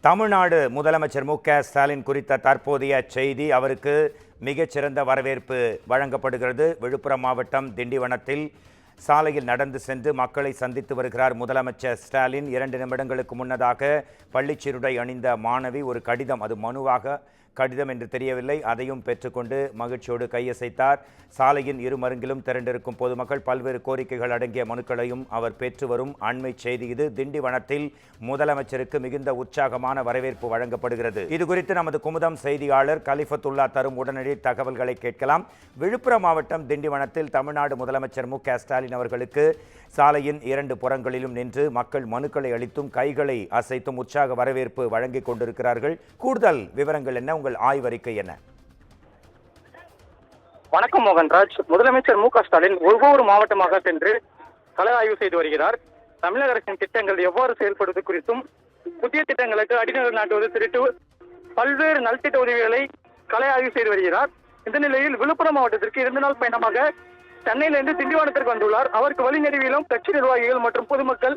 தமிழ்நாடு முதலமைச்சர் மு.க.ஸ்டாலின் குறித்த தற்போதைய செய்தி அவருக்கு மிகச்சிறந்த வரவேற்பு வழங்கப்படுகிறது. விழுப்புரம் மாவட்டம் திண்டிவனத்தில் சாலையில் நடந்து சென்று மக்களை சந்தித்து வருகிறார் முதலமைச்சர் ஸ்டாலின். 2 நிமிடங்களுக்கு முன்னதாக பள்ளிச்சீருடை அணிந்த மாணவி ஒரு கடிதம், அது மனுவாக கடிதம் என்று தெரியவில்லை, அதையும் பெற்றுக்கொண்டு மகிழ்ச்சியோடு கையசைத்தார். சாலையின் இருமருங்கிலும் திரண்டிருக்கும் பொதுமக்கள் பல்வேறு கோரிக்கைகள் அடங்கிய மனுக்களையும் அவர் பெற்று வரும் அண்மை செய்தி இது. திண்டிவனத்தில் முதலமைச்சருக்கு மிகுந்த உற்சாகமான வரவேற்பு வழங்கப்படுகிறது. இது குறித்து நமது குமுதம் செய்தியாளர் கலிஃபத்துல்லா தரும் உடனடி தகவல்களை கேட்கலாம். விழுப்புரம் மாவட்டம் திண்டிவனத்தில் தமிழ்நாடு முதலமைச்சர் மு.க.ஸ்டாலின் அவர்களுக்கு சாலையின் 2 புறங்களிலும் நின்று மக்கள் மனுக்களை அளித்தும் கைகளை அசைத்தும் உற்சாக வரவேற்பு வழங்கிக் கொண்டிருக்கிறார்கள். கூடுதல் விவரங்கள் என்ன? உங்கள் ஆய்வறிக்கை என்ன? வணக்கம் மோகன்ராஜ். முதலமைச்சர் மு.க.ஸ்டாலின் ஒவ்வொரு மாவட்டமாக சென்று கள ஆய்வு செய்து வருகிறார். தமிழக அரசின் திட்டங்கள் எவ்வாறு செயல்படுவது குறித்தும், புதிய திட்டங்களுக்கு அடிநகர் நாட்டுவது குறித்து பல்வேறு நலத்திட்ட உதவிகளை கள ஆய்வு செய்து வருகிறார். இந்த நிலையில் விழுப்புரம் மாவட்டத்திற்கு 2 நாள் பயணமாக சென்னையிலிருந்து திண்டிவனத்திற்கு வந்துள்ளார். அவருக்கு வழிநெடுவிலும் கட்சி நிர்வாகிகள் மற்றும் பொதுமக்கள்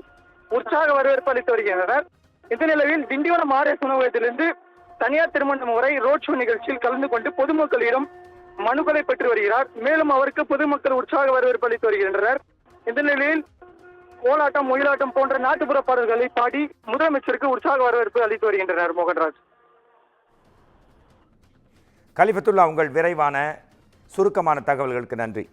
உற்சாக வரவேற்பு அளித்து வருகின்றனர். இந்த நிலையில் திண்டிவனம் ஆர்எஸ் உணவகத்திலிருந்து தனியார் திருமணம் வரை ரோட் ஷோ நிகழ்ச்சியில் கலந்து கொண்டு பொதுமக்களிடம் மனுக்களை பெற்று வருகிறார். மேலும் அவருக்கு பொதுமக்கள் உற்சாக வரவேற்பு அளித்து வருகின்றனர். இந்த நிலையில் கோலாட்டம், ஒயிலாட்டம் போன்ற நாட்டுப்புற பாடல்களை பாடி முதலமைச்சருக்கு உற்சாக வரவேற்பு அளித்து வருகின்றனர். மோகன்ராஜ். கலிஃபத்துல்லா, உங்கள் விரைவான சுருக்கமான தகவல்களுக்கு நன்றி.